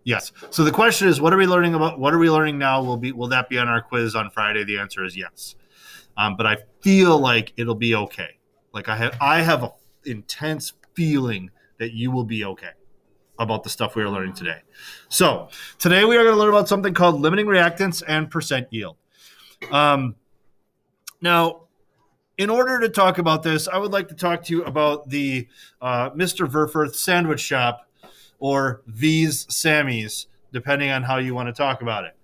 Yes. So the question is, what are we learning about? What are we learning now? Will that be on our quiz on Friday? The answer is yes. But I feel like it'll be okay. Like I have an intense feeling that you will be okay about the stuff we are learning today. So today we are going to learn about something called limiting reactants and percent yield. Now, in order to talk about this, I would like to talk to you about the Mr. Verfurth sandwich shop, or V's Sammy's, depending on how you want to talk about it.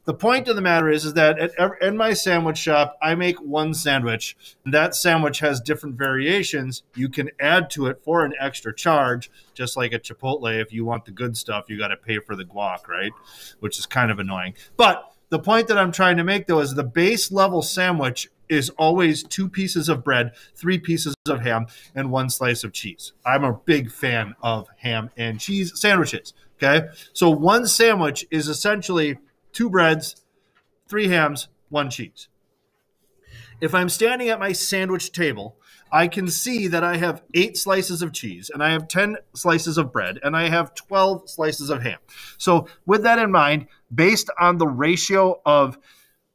The point of the matter is that in my sandwich shop, I make one sandwich. And that sandwich has different variations. You can add to it for an extra charge, just like at Chipotle. If you want the good stuff, you got to pay for the guac, right? Which is kind of annoying. But the point that I'm trying to make, though, is the base level sandwich is always 2 pieces of bread, 3 pieces of ham, and 1 slice of cheese. I'm a big fan of ham and cheese sandwiches, okay? So one sandwich is essentially 2 breads, 3 hams, 1 cheese. If I'm standing at my sandwich table, I can see that I have 8 slices of cheese, and I have 10 slices of bread, and I have 12 slices of ham. So with that in mind, based on the ratio of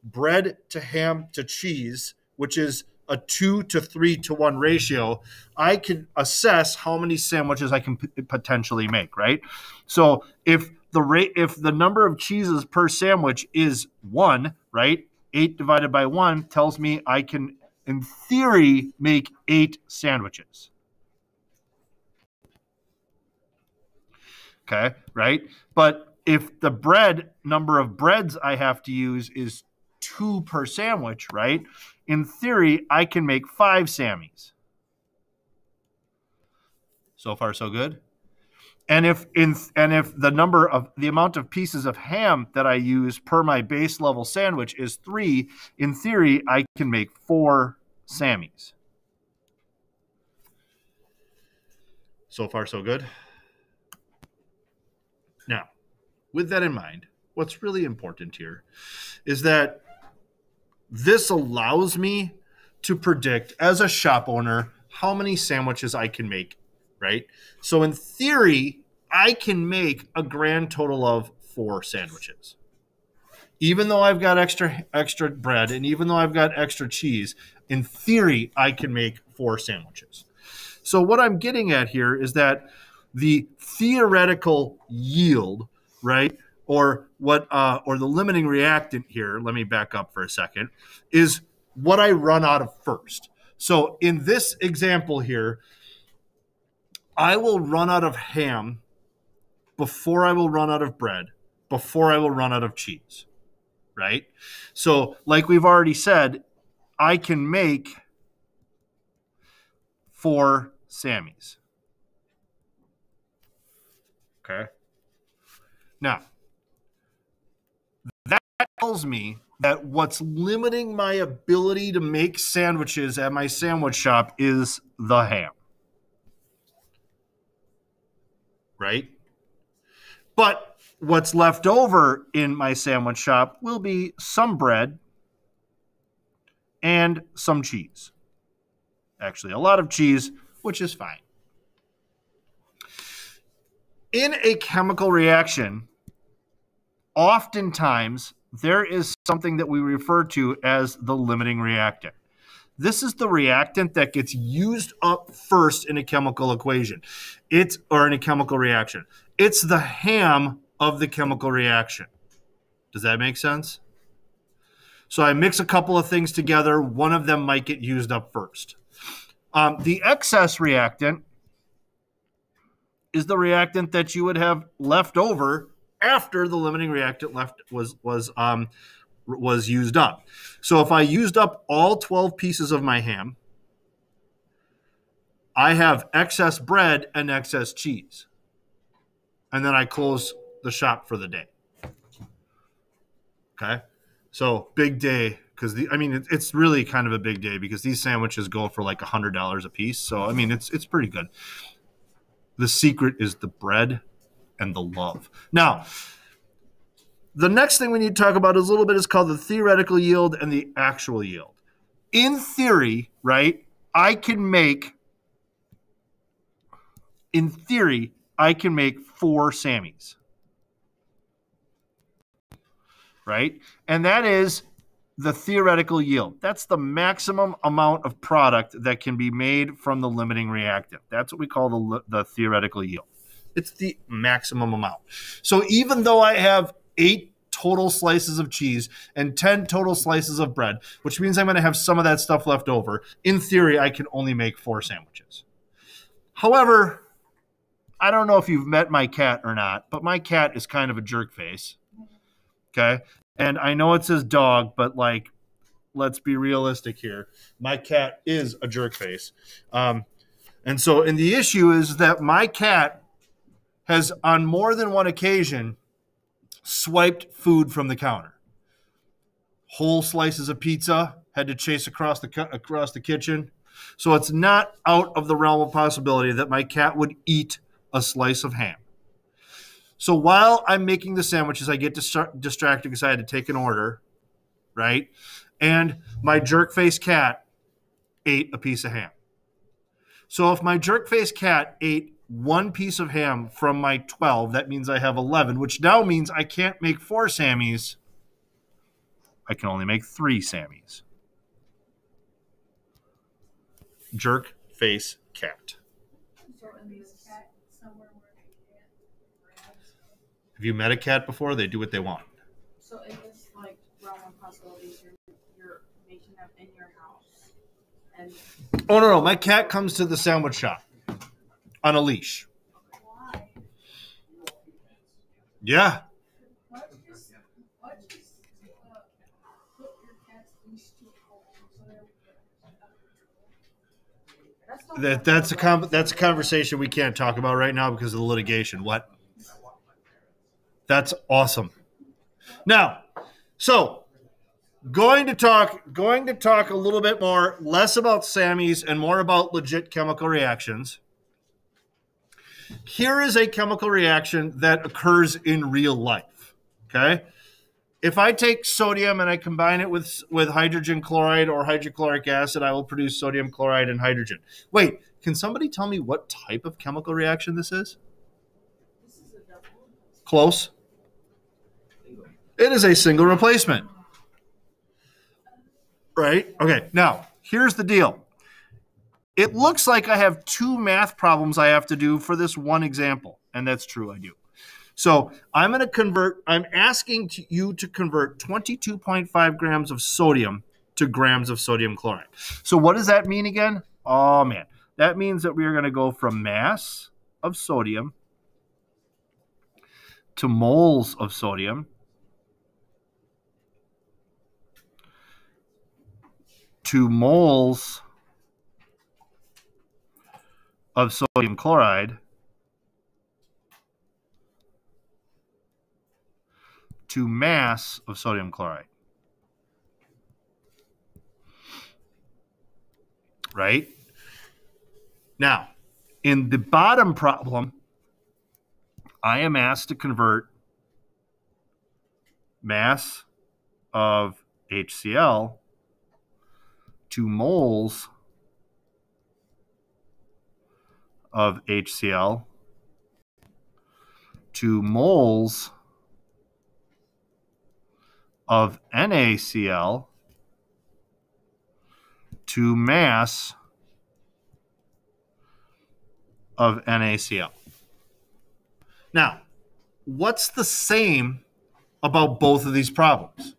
bread to ham to cheese, which is a 2 to 3 to 1 ratio, I can assess how many sandwiches I can potentially make, right? So if the number of cheeses per sandwich is 1, right? 8 divided by 1 tells me I can, in theory, make 8 sandwiches. Okay, right? But if the number of breads I have to use is 2 per sandwich, right? In theory, I can make 5 Sammys. So far, so good. And if the amount of pieces of ham that I use per my base level sandwich is 3, in theory, I can make 4 Sammys. So far, so good. Now, with that in mind, what's really important here is that this allows me to predict, as a shop owner, how many sandwiches I can make, right? So in theory, I can make a grand total of 4 sandwiches. Even though I've got extra bread and even though I've got extra cheese, in theory, I can make 4 sandwiches. So what I'm getting at here is that the theoretical yield, right, or the limiting reactant here, let me back up for a second, is what I run out of first. So in this example here, I will run out of ham before I will run out of bread, before I will run out of cheese, right? So like we've already said, I can make 4 Sammys. Okay. Now, that tells me that what's limiting my ability to make sandwiches at my sandwich shop is the ham. Right? But what's left over in my sandwich shop will be some bread and some cheese. Actually, a lot of cheese, which is fine. In a chemical reaction, oftentimes there is something that we refer to as the limiting reactant. This is the reactant that gets used up first in a chemical equation. In a chemical reaction. It's the ham of the chemical reaction. Does that make sense? So I mix a couple of things together. One of them might get used up first. The excess reactant is the reactant that you would have left over after the limiting reactant was used up. So if I used up all 12 pieces of my ham, I have excess bread and excess cheese. And then I close the shop for the day. Okay? So big day, because it's really kind of a big day because these sandwiches go for like $100 a piece. So I mean it's pretty good. The secret is the bread and the love. Now, the next thing we need to talk about is a little bit is called the theoretical yield and the actual yield. In theory, right, I can make 4 Sammys. right? And that is the theoretical yield. That's the maximum amount of product that can be made from the limiting reactant. That's what we call the theoretical yield. It's the maximum amount. So even though I have 8 total slices of cheese and 10 total slices of bread, which means I'm going to have some of that stuff left over, in theory, I can only make 4 sandwiches. However, I don't know if you've met my cat or not, but my cat is kind of a jerk face. Okay? And I know it says dog, but like, let's be realistic here. My cat is a jerk face. And the issue is that my cat has on more than one occasion swiped food from the counter. Whole slices of pizza had to chase across the kitchen. So it's not out of the realm of possibility that my cat would eat a slice of ham. So while I'm making the sandwiches, I get distracted because I had to take an order, right? And my jerk-faced cat ate a piece of ham. So if my jerk-faced cat ate 1 piece of ham from my 12, that means I have 11, which now means I can't make 4 Sammys. I can only make 3 Sammys. Jerk face cat. Have you met a cat before? They do what they want. So in this like realm of possibilities, you're making them in your house. And oh no, my cat comes to the sandwich shop on a leash. Why? Yeah. Why don't you just put your cat's leash to a hole so That's a conversation we can't talk about right now because of the litigation. What? That's awesome. Now, so going to talk a little bit more, less about Sammys and more about legit chemical reactions. Here is a chemical reaction that occurs in real life. Okay? If I take sodium and I combine it with hydrogen chloride or hydrochloric acid, I will produce sodium chloride and hydrogen. Wait, can somebody tell me what type of chemical reaction this is? Close. It is a single replacement. Right? Okay, now, here's the deal. It looks like I have 2 math problems I have to do for this one example, and that's true, I do. So I'm asking you to convert 22.5 grams of sodium to grams of sodium chloride. So what does that mean again? Oh, man. That means that we are going to go from mass of sodium to moles of sodium to moles of sodium chloride to mass of sodium chloride. Right? Now, in the bottom problem, I am asked to convert mass of HCl to moles of HCl to moles of NaCl to mass of NaCl. Now, what's the same about both of these problems?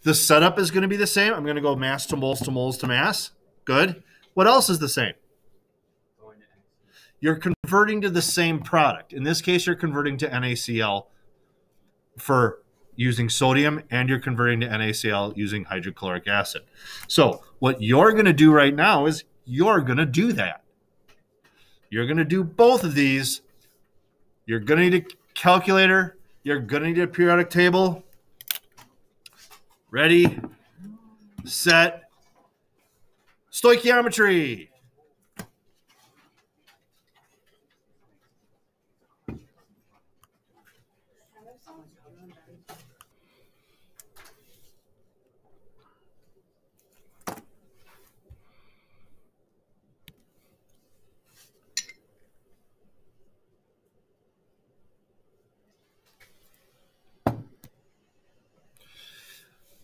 The setup is going to be the same. I'm going to go mass to moles to moles to mass. Good. What else is the same? You're converting to the same product. In this case, you're converting to NaCl for using sodium, and you're converting to NaCl using hydrochloric acid. So what you're going to do right now is you're going to do that. You're going to do both of these. You're going to need a calculator. You're going to need a periodic table. Ready, set, stoichiometry.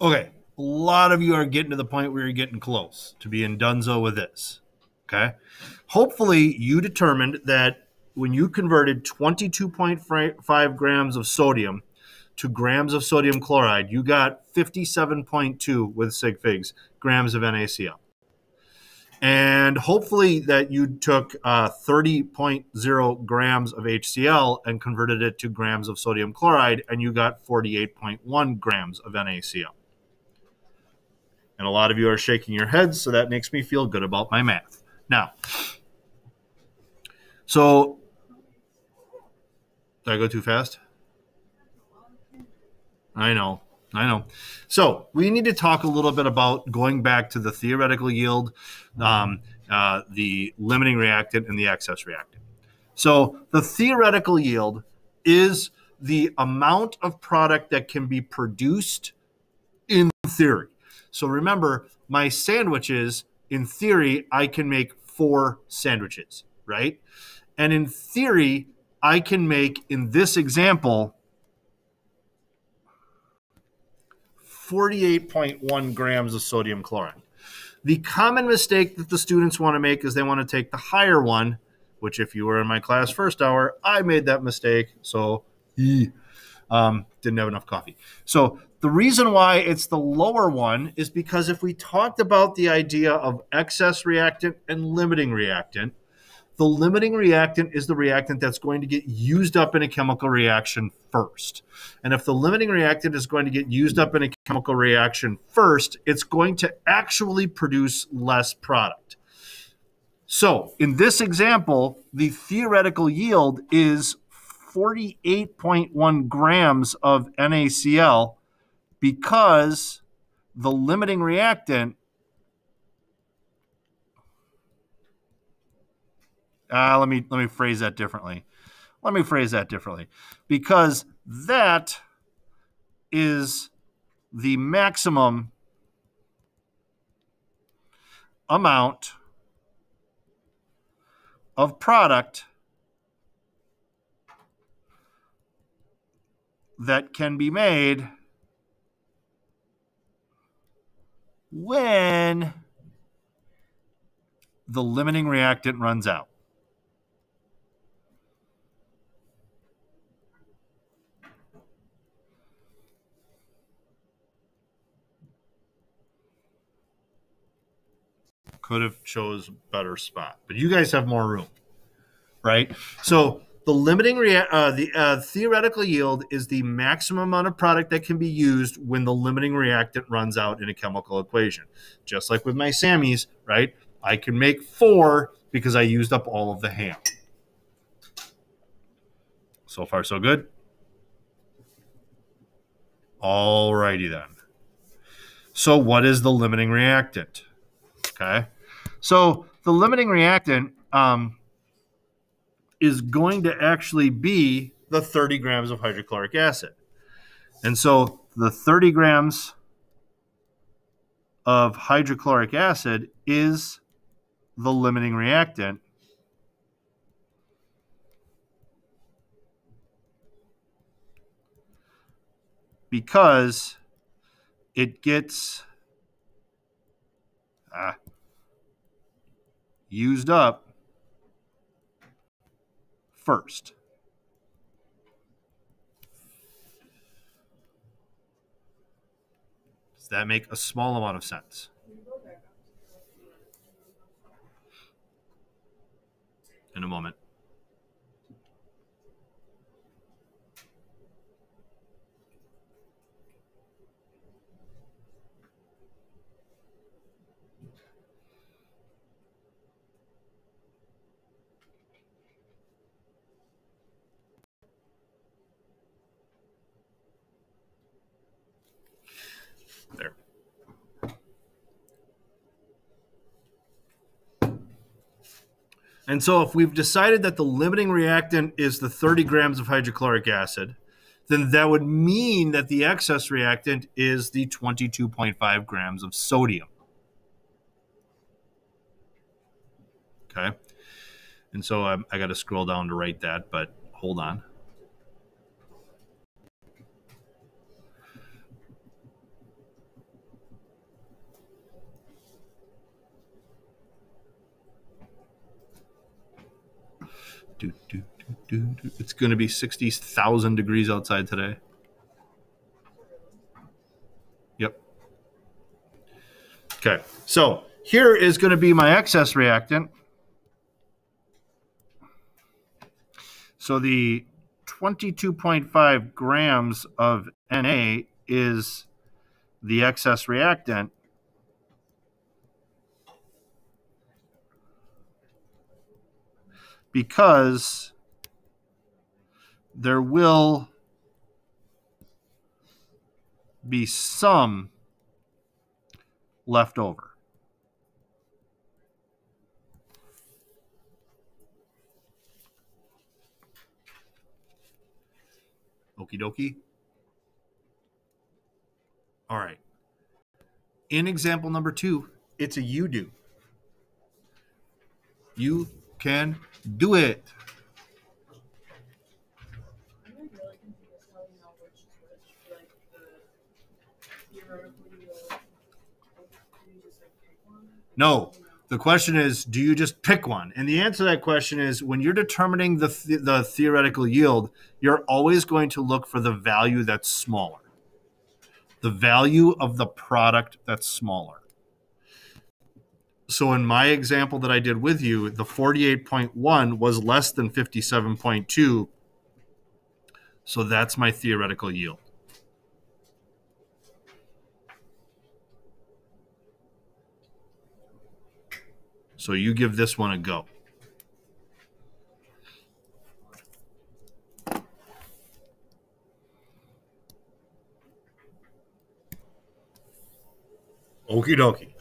Okay, a lot of you are getting to the point where you're getting close to being donezo with this. Okay, hopefully you determined that when you converted 22.5 grams of sodium to grams of sodium chloride, you got 57.2 with sig figs grams of NaCl. And hopefully that you took 30.0 grams of HCl and converted it to grams of sodium chloride, and you got 48.1 grams of NaCl. And a lot of you are shaking your heads, so that makes me feel good about my math. Now, so did I go too fast? I know. So we need to talk a little bit about going back to the theoretical yield, the limiting reactant, and the excess reactant. So the theoretical yield is the amount of product that can be produced in theory. So remember, my sandwiches, in theory, I can make 4 sandwiches, right? And in theory, I can make, in this example, 48.1 grams of sodium chloride. The common mistake that the students want to make is they want to take the higher one, which if you were in my class first hour, I made that mistake. So didn't have enough coffee. So the reason why it's the lower one is because if we talked about the idea of excess reactant and limiting reactant, the limiting reactant is the reactant that's going to get used up in a chemical reaction first. And if the limiting reactant is going to get used up in a chemical reaction first, it's going to actually produce less product. So in this example, the theoretical yield is 48.1 grams of NaCl because the limiting reactant let me phrase that differently. Because that is the maximum amount of product that can be made when the limiting reactant runs out. Could have chose a better spot, but you guys have more room, right? So the limiting theoretical yield is the maximum amount of product that can be used when the limiting reactant runs out in a chemical equation. Just like with my Sammys, right? I can make 4 because I used up all of the ham. So far, so good. All righty then. So what is the limiting reactant? Okay. So the limiting reactant is going to actually be the 30 grams of hydrochloric acid. And so the 30 grams of hydrochloric acid is the limiting reactant because it gets used up first. Does that make a small amount of sense? In a moment. There. And so if we've decided that the limiting reactant is the 30 grams of hydrochloric acid, then that would mean that the excess reactant is the 22.5 grams of sodium. Okay. And so I got to scroll down to write that, but hold on. It's going to be 60,000 degrees outside today. Yep. Okay, so here is going to be my excess reactant. So the 22.5 grams of Na is the excess reactant. Because there will be some left over. Okie dokie. All right. In example number 2, it's a you do. You can do it. I'm like really confused how we know which is which. Like the theoretical yield. Do you just like pick one? No. The question is, do you just pick one? And the answer to that question is, when you're determining the theoretical yield, you're always going to look for the value that's smaller. The value of the product that's smaller. So in my example that I did with you, the 48.1 was less than 57.2. So that's my theoretical yield. So you give this one a go. Okie dokie.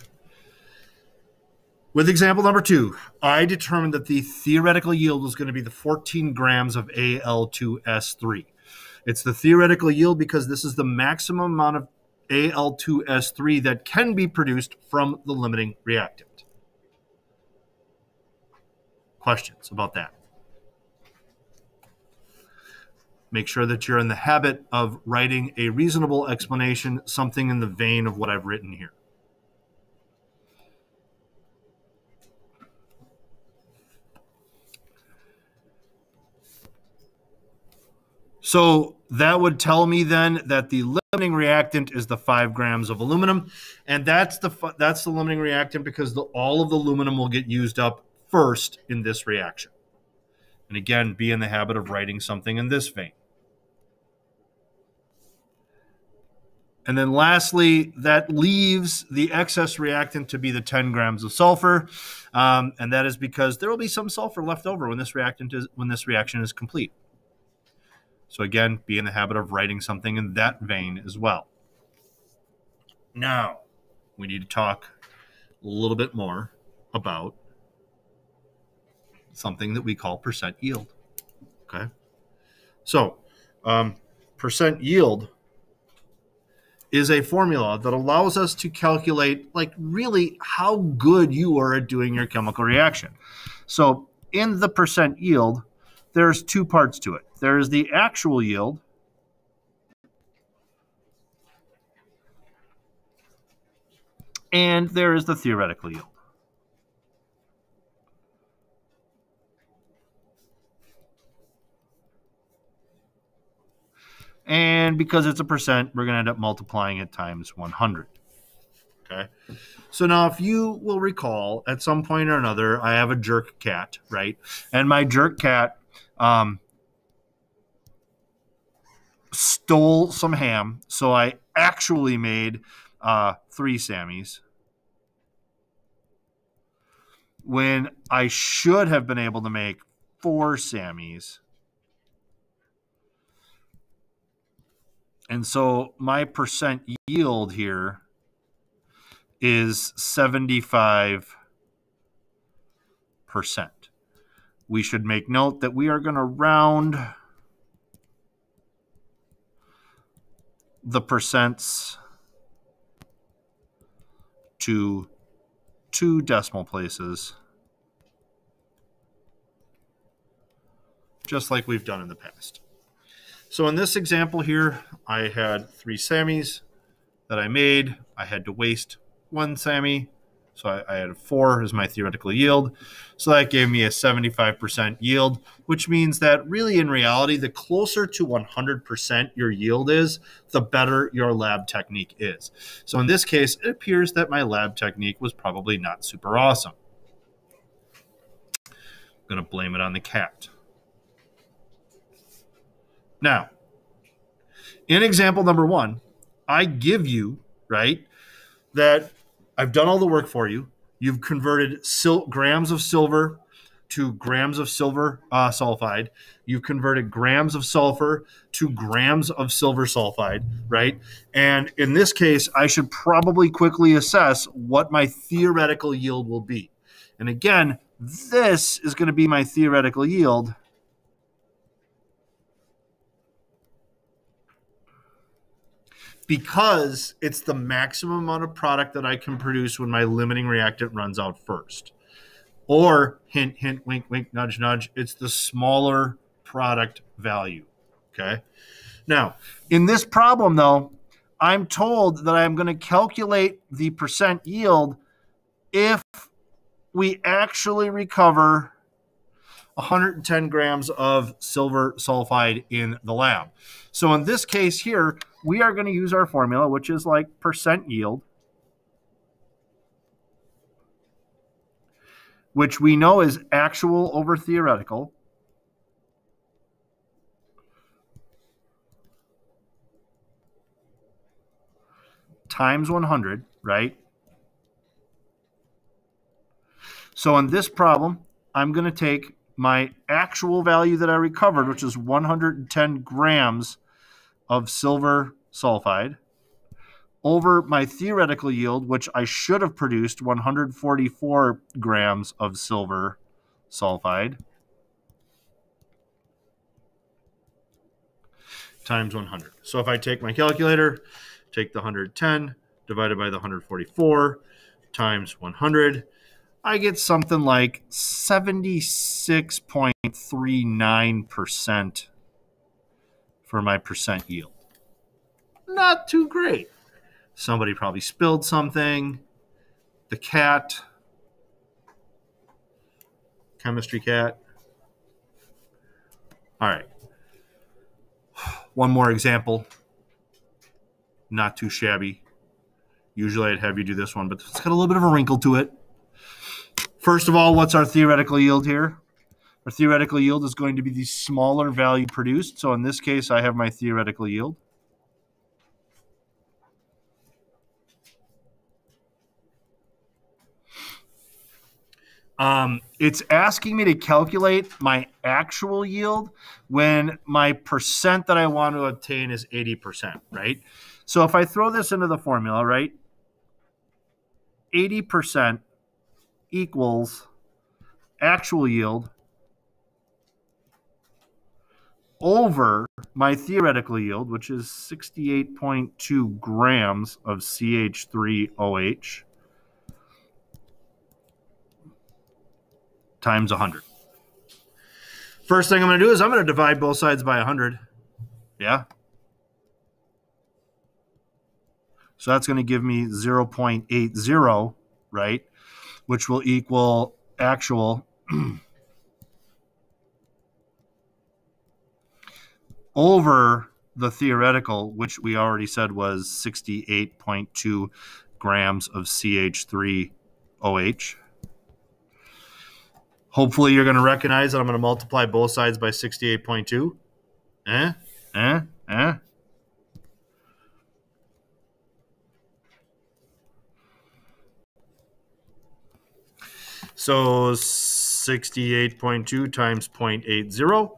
With example number 2, I determined that the theoretical yield was going to be the 14 grams of Al2S3. It's the theoretical yield because this is the maximum amount of Al2S3 that can be produced from the limiting reactant. Questions about that? Make sure that you're in the habit of writing a reasonable explanation, something in the vein of what I've written here. So that would tell me then that the limiting reactant is the 5 grams of aluminum, and that's the limiting reactant because all of the aluminum will get used up first in this reaction. And again, be in the habit of writing something in this vein. And then lastly, that leaves the excess reactant to be the 10 grams of sulfur, and that is because there will be some sulfur left over when this reaction is complete. So again, be in the habit of writing something in that vein as well. Now, we need to talk a little bit more about something that we call percent yield. Okay? So, percent yield is a formula that allows us to calculate, like, really how good you are at doing your chemical reaction. So, in the percent yield, there's 2 parts to it. There's the actual yield, and there is the theoretical yield. And because it's a percent, we're going to end up multiplying it times 100. Okay. So now if you will recall, at some point or another, I have a jerk cat, right? And my jerk cat stole some ham. So I actually made 3 Sammys when I should have been able to make 4 Sammys. And so my percent yield here is 75%. We should make note that we are going to round the percents to 2 decimal places, just like we've done in the past. So in this example here, I had 3 Sammys that I made. I had to waste 1 Sammy So I had 4 as my theoretical yield. So that gave me a 75% yield, which means that really in reality, the closer to 100% your yield is, the better your lab technique is. So in this case, it appears that my lab technique was probably not super awesome. I'm going to blame it on the cat. Now, in example number 1, I give you, right, that I've done all the work for you. You've converted grams of silver to grams of silver sulfide. You've converted grams of sulfur to grams of silver sulfide, right? And in this case, I should probably quickly assess what my theoretical yield will be. And again, this is going to be my theoretical yield. Because it's the maximum amount of product that I can produce when my limiting reactant runs out first. Or, hint, hint, wink, wink, nudge, nudge, it's the smaller product value, okay? Now, in this problem, though, I'm told that I'm going to calculate the percent yield if we actually recover 110 grams of silver sulfide in the lab. So in this case here, we are going to use our formula, which is like percent yield, which we know is actual over theoretical, times 100, right? So in this problem, I'm going to take my actual value that I recovered, which is 110 grams of silver sulfide, over my theoretical yield, which I should have produced 144 grams of silver sulfide, times 100. So if I take my calculator, take the 110 divided by the 144 times 100, I get something like 76.39% for my percent yield. Not too great. Somebody probably spilled something. The cat. Chemistry cat. All right. One more example. Not too shabby. Usually I'd have you do this one, but it's got a little bit of a wrinkle to it. First of all, what's our theoretical yield here? Our theoretical yield is going to be the smaller value produced. So in this case, I have my theoretical yield. It's asking me to calculate my actual yield when my percent that I want to obtain is 80%, right? So if I throw this into the formula, right, 80% equals actual yield over my theoretical yield, which is 68.2 grams of CH3OH, times 100. First thing I'm going to do is I'm going to divide both sides by 100. Yeah? So that's going to give me 0.80, right? Which will equal actual over the theoretical, which we already said was 68.2 grams of CH3OH. Hopefully you're going to recognize that I'm going to multiply both sides by 68.2. So 68.2 times 0.80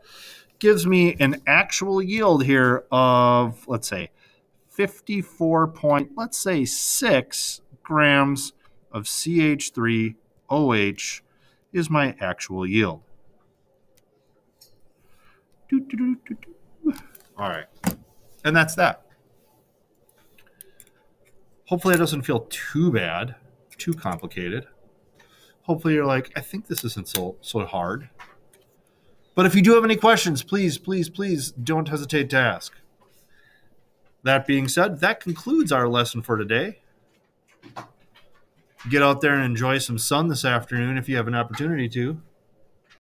gives me an actual yield here of, let's say, 54.6 grams of CH3OH is my actual yield. All right. And that's that. Hopefully it doesn't feel too bad, too complicated. Hopefully you're like, I think this isn't so hard. But if you do have any questions, please, please, please don't hesitate to ask. That being said, that concludes our lesson for today. get out there and enjoy some sun this afternoon if you have an opportunity to.